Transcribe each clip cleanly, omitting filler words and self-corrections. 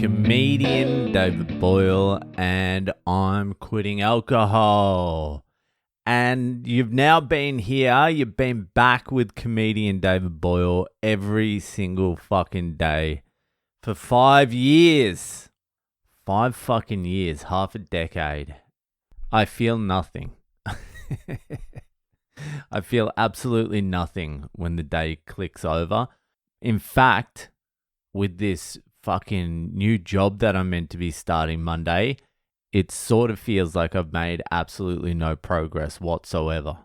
comedian David Boyle, and I'm quitting alcohol. And you've now been here, you've been back with comedian David Boyle every single fucking day for 5 years. 5 fucking years, half a decade. I feel nothing. I feel absolutely nothing when the day clicks over. In fact, with this fucking new job that I'm meant to be starting Monday, it sort of feels like I've made absolutely no progress whatsoever.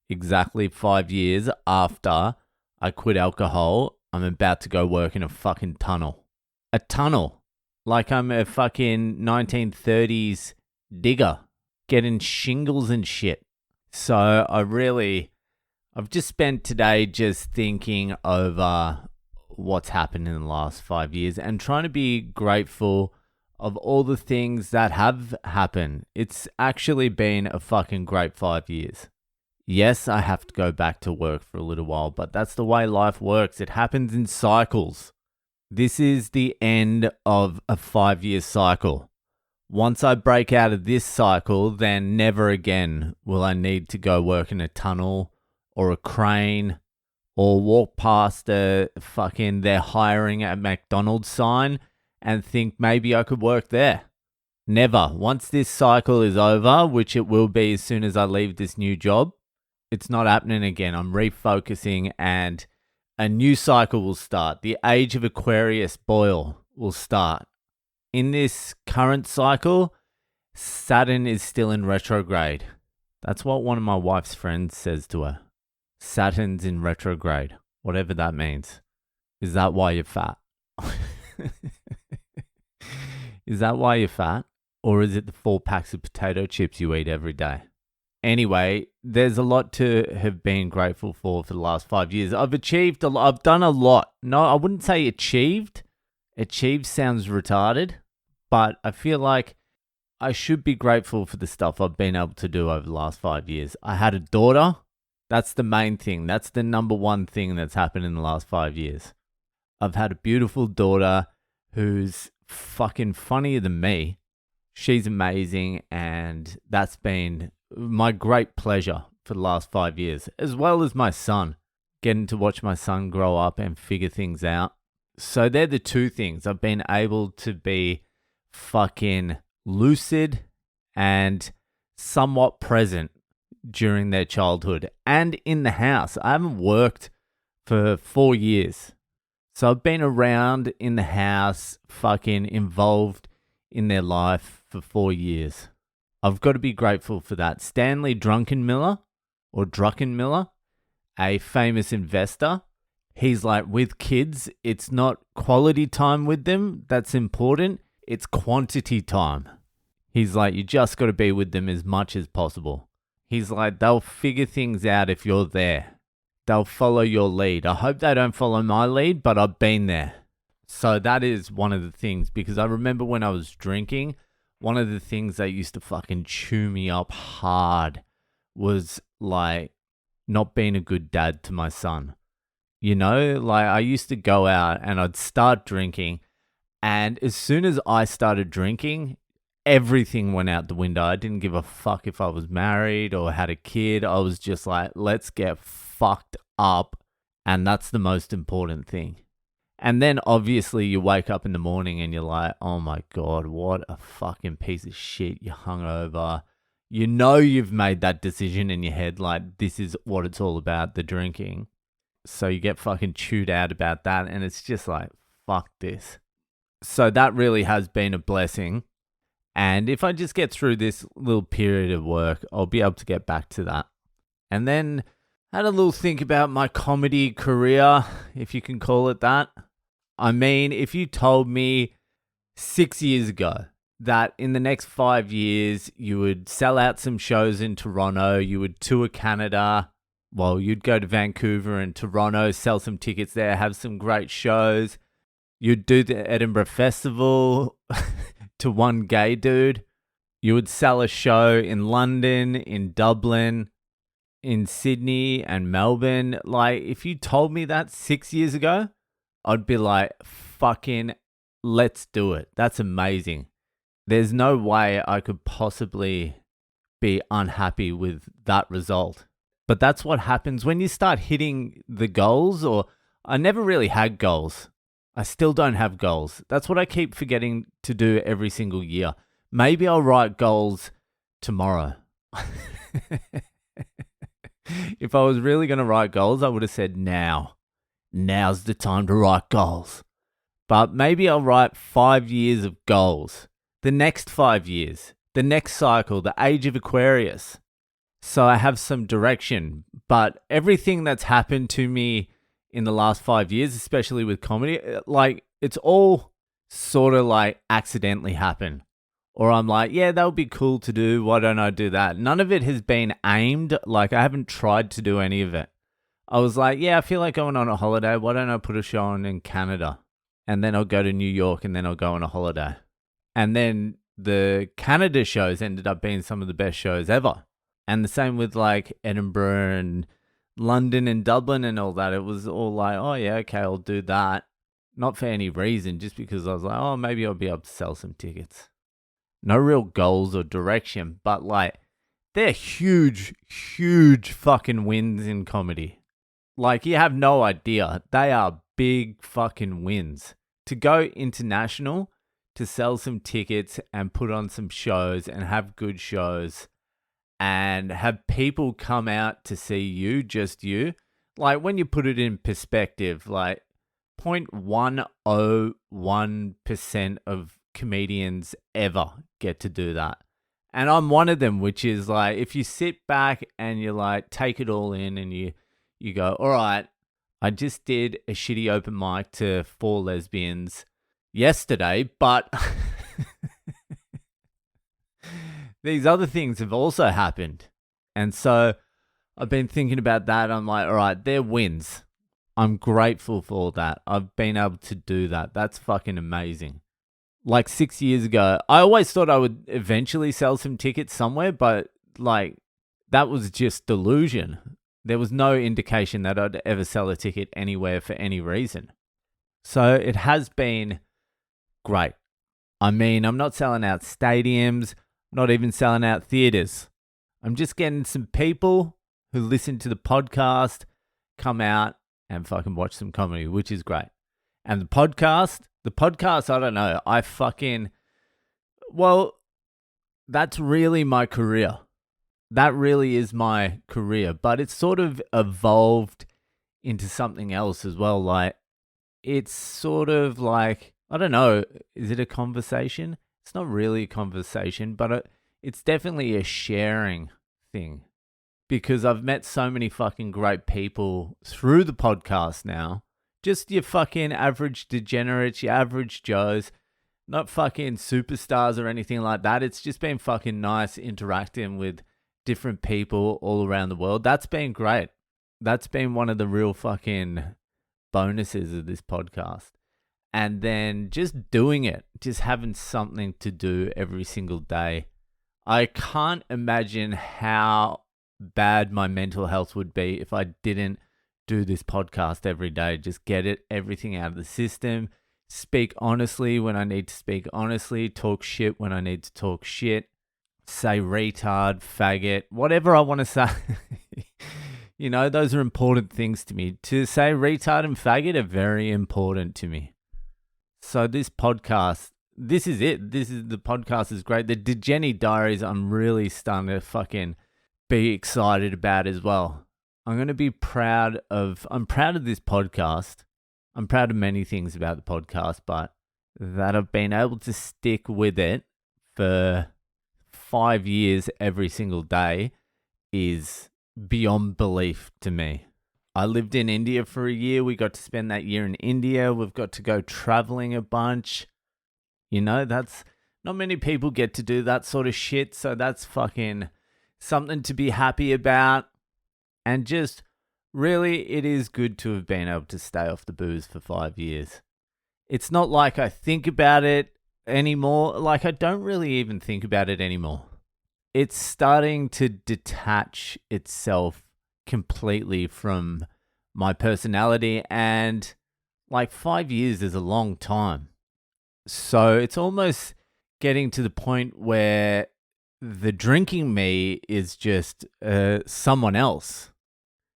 Exactly 5 years after I quit alcohol, I'm about to go work in a fucking tunnel. A tunnel. Like I'm a fucking 1930s digger getting shingles and shit. So I've just spent today just thinking over what's happened in the last 5 years and trying to be grateful of all the things that have happened. It's actually been a fucking great 5 years. Yes, I have to go back to work for a little while, but that's the way life works. It happens in cycles. This is the end of a 5-year cycle. Once I break out of this cycle, then never again will I need to go work in a tunnel or a crane or walk past a fucking they're hiring at McDonald's sign and think maybe I could work there. Never. Once this cycle is over, which it will be as soon as I leave this new job, it's not happening again. I'm refocusing and a new cycle will start. The age of Aquarius Boyle will start. In this current cycle, Saturn is still in retrograde. That's what one of my wife's friends says to her. Saturn's in retrograde, whatever that means. Is that why you're fat? Is that why you're fat? Or is it the 4 packs of potato chips you eat every day? Anyway, there's a lot to have been grateful for the last 5 years. I've achieved a lot. I've done a lot. No, I wouldn't say achieved. Achieved sounds retarded, but I feel like I should be grateful for the stuff I've been able to do over the last 5 years. I had a daughter. That's the main thing. That's the number one thing that's happened in the last 5 years. I've had a beautiful daughter who's fucking funnier than me. She's amazing, and that's been my great pleasure for the last 5 years, as well as my son. Getting to watch my son grow up and figure things out. So they're the two things. I've been able to be fucking lucid and somewhat present during their childhood and in the house. I haven't worked for 4 years. So I've been around in the house, fucking involved in their life for 4 years. I've got to be grateful for that. Stanley Druckenmiller, a famous investor, he's like, with kids, it's not quality time with them that's important. It's quantity time. He's like, you just got to be with them as much as possible. He's like, they'll figure things out if you're there. They'll follow your lead. I hope they don't follow my lead, but I've been there. So that is one of the things, because I remember when I was drinking, one of the things that used to fucking chew me up hard was like not being a good dad to my son. You know, like I used to go out and I'd start drinking, and as soon as I started drinking, everything went out the window. I didn't give a fuck if I was married or had a kid. I was just like, let's get fucked up. And that's the most important thing. And then obviously you wake up in the morning and you're like, oh my God, what a fucking piece of shit. You're hungover. You know you've made that decision in your head, like this is what it's all about, the drinking. So you get fucking chewed out about that, and it's just like, fuck this. So that really has been a blessing. And if I just get through this little period of work, I'll be able to get back to that. And then I had a little think about my comedy career, if you can call it that. I mean, if you told me 6 years ago that in the next 5 years you would sell out some shows in Toronto, you would tour Canada, well, you'd go to Vancouver and Toronto, sell some tickets there, have some great shows, you'd do the Edinburgh Festival to one gay dude, you would sell a show in London, in Dublin, in Sydney and Melbourne. Like, if you told me that 6 years ago, I'd be like, fucking let's do it. That's amazing. There's no way I could possibly be unhappy with that result. But that's what happens when you start hitting the goals, or I never really had goals. I still don't have goals. That's what I keep forgetting to do every single year. Maybe I'll write goals tomorrow. If I was really going to write goals, I would have said now. Now's the time to write goals. But maybe I'll write 5 years of goals. The next 5 years. The next cycle. The age of Aquarius. So I have some direction. But everything that's happened to me in the last 5 years, especially with comedy, like it's all sort of like accidentally happened. Or I'm like, yeah, that would be cool to do. Why don't I do that? None of it has been aimed. Like I haven't tried to do any of it. I was like, yeah, I feel like going on a holiday. Why don't I put a show on in Canada? And then I'll go to New York and then I'll go on a holiday. And then the Canada shows ended up being some of the best shows ever. And the same with like Edinburgh and London and Dublin and all that. It was all like, oh yeah, okay, I'll do that. Not for any reason, just because I was like, oh, maybe I'll be able to sell some tickets. No real goals or direction, but like they're huge, huge fucking wins in comedy. Like you have no idea. They are big fucking wins. To go international, to sell some tickets and put on some shows and have good shows and have people come out to see you, just you. Like when you put it in perspective, like 0.101% of comedians ever get to do that. And I'm one of them, which is like, if you sit back and you like take it all in and you go, all right, I just did a shitty open mic to 4 lesbians yesterday, but these other things have also happened. And so I've been thinking about that. I'm like, all right, they're wins. I'm grateful for that. I've been able to do that. That's fucking amazing. Like 6 years ago, I always thought I would eventually sell some tickets somewhere, but like that was just delusion. There was no indication that I'd ever sell a ticket anywhere for any reason. So it has been great. I mean, I'm not selling out stadiums, not even selling out theaters. I'm just getting some people who listen to the podcast come out and fucking watch some comedy, which is great. And the podcast, I don't know. Well, that's really my career. That really is my career, but it's sort of evolved into something else as well. Like, it's sort of like, I don't know, is it a conversation? It's not really a conversation, but it's definitely a sharing thing. Because I've met so many fucking great people through the podcast now. Just your fucking average degenerates, your average Joes, not fucking superstars or anything like that. It's just been fucking nice interacting with different people all around the world. That's been great. That's been one of the real fucking bonuses of this podcast. And then just doing it, just having something to do every single day. I can't imagine how bad my mental health would be if I didn't do this podcast every day. Just get everything out of the system. Speak honestly when I need to speak honestly. Talk shit when I need to talk shit. Say retard, faggot, whatever I want to say. You know, those are important things to me. To say retard and faggot are very important to me. So this podcast, this is it. The podcast is great. The Degeni Diaries, I'm really starting to fucking be excited about as well. I'm going to be I'm proud of this podcast. I'm proud of many things about the podcast, but that I've been able to stick with it for 5 years every single day is beyond belief to me. I lived in India for a year. We got to spend that year in India. We've got to go traveling a bunch. You know, that's not many people get to do that sort of shit. So that's fucking something to be happy about. And just really, it is good to have been able to stay off the booze for 5 years. It's not like I think about it anymore. Like, I don't really even think about it anymore. It's starting to detach itself completely from my personality. And like 5 years is a long time. So it's almost getting to the point where the drinking me is just someone else,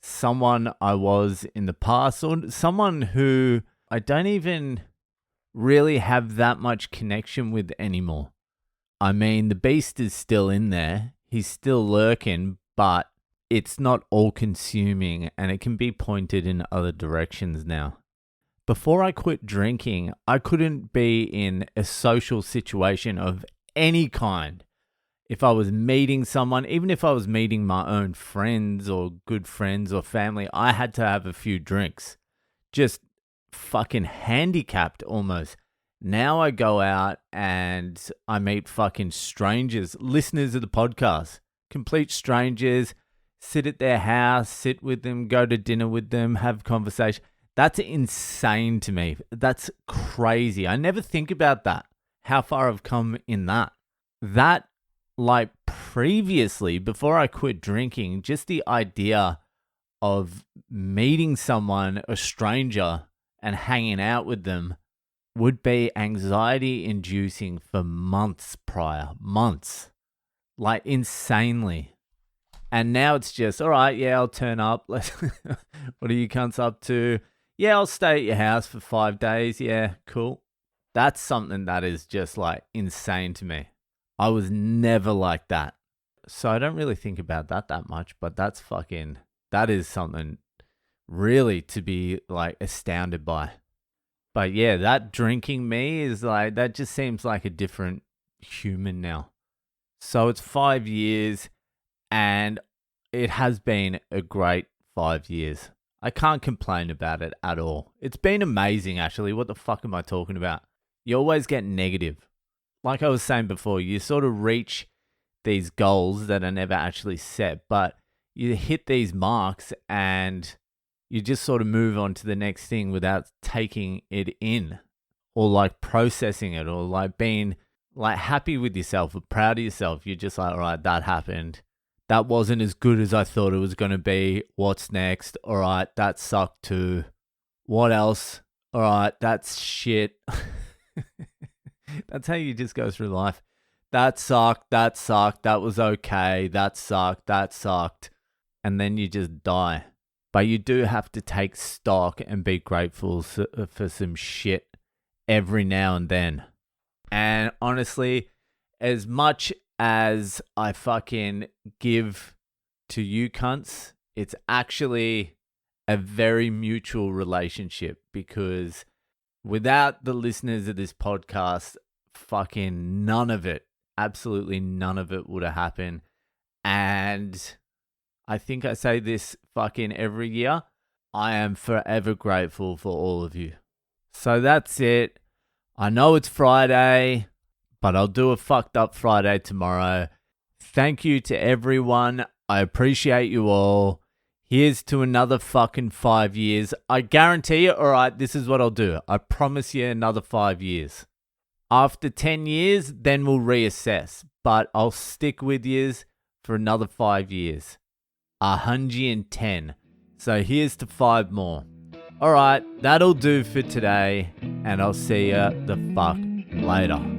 someone I was in the past, or someone who I don't even really have that much connection with anymore. I mean, the beast is still in there. He's still lurking, but it's not all consuming and it can be pointed in other directions now. Before I quit drinking, I couldn't be in a social situation of any kind. If I was meeting someone, even if I was meeting my own friends or good friends or family, I had to have a few drinks. Just fucking handicapped almost. Now I go out and I meet fucking strangers, listeners of the podcast, complete strangers, sit at their house, sit with them, go to dinner with them, have conversation. That's insane to me. That's crazy. I never think about that, how far I've come in that. That, like previously, before I quit drinking, just the idea of meeting someone, a stranger, and hanging out with them would be anxiety inducing for months prior. Months. Like insanely. And now it's just, all right, yeah, I'll turn up. What are you cunts up to? Yeah, I'll stay at your house for 5 days. Yeah, cool. That's something that is just like insane to me. I was never like that. So I don't really think about that much, but that is something really to be like astounded by. But yeah, that drinking me is like, that just seems like a different human now. So it's 5 years and it has been a great 5 years. I can't complain about it at all. It's been amazing, actually. What the fuck am I talking about? You always get negative. Like I was saying before, you sort of reach these goals that are never actually set, but you hit these marks and you just sort of move on to the next thing without taking it in or like processing it or like being like happy with yourself or proud of yourself. You're just like, all right, that happened. That wasn't as good as I thought it was going to be. What's next? All right, that sucked too. What else? All right, that's shit. That's how you just go through life. That sucked. That sucked. That was okay. That sucked. That sucked. And then you just die. But you do have to take stock and be grateful for some shit every now and then. And honestly, as much as I fucking give to you cunts, it's actually a very mutual relationship because without the listeners of this podcast, fucking none of it, absolutely none of it would have happened. And I think I say this fucking every year. I am forever grateful for all of you. So that's it. I know it's Friday, but I'll do a fucked up Friday tomorrow. Thank you to everyone. I appreciate you all. Here's to another fucking 5 years. I guarantee you, all right, this is what I'll do. I promise you another 5 years. After 10 years, then we'll reassess. But I'll stick with yous for another 5 years. 110. So here's to 5 more. All right, that'll do for today. And I'll see ya the fuck later.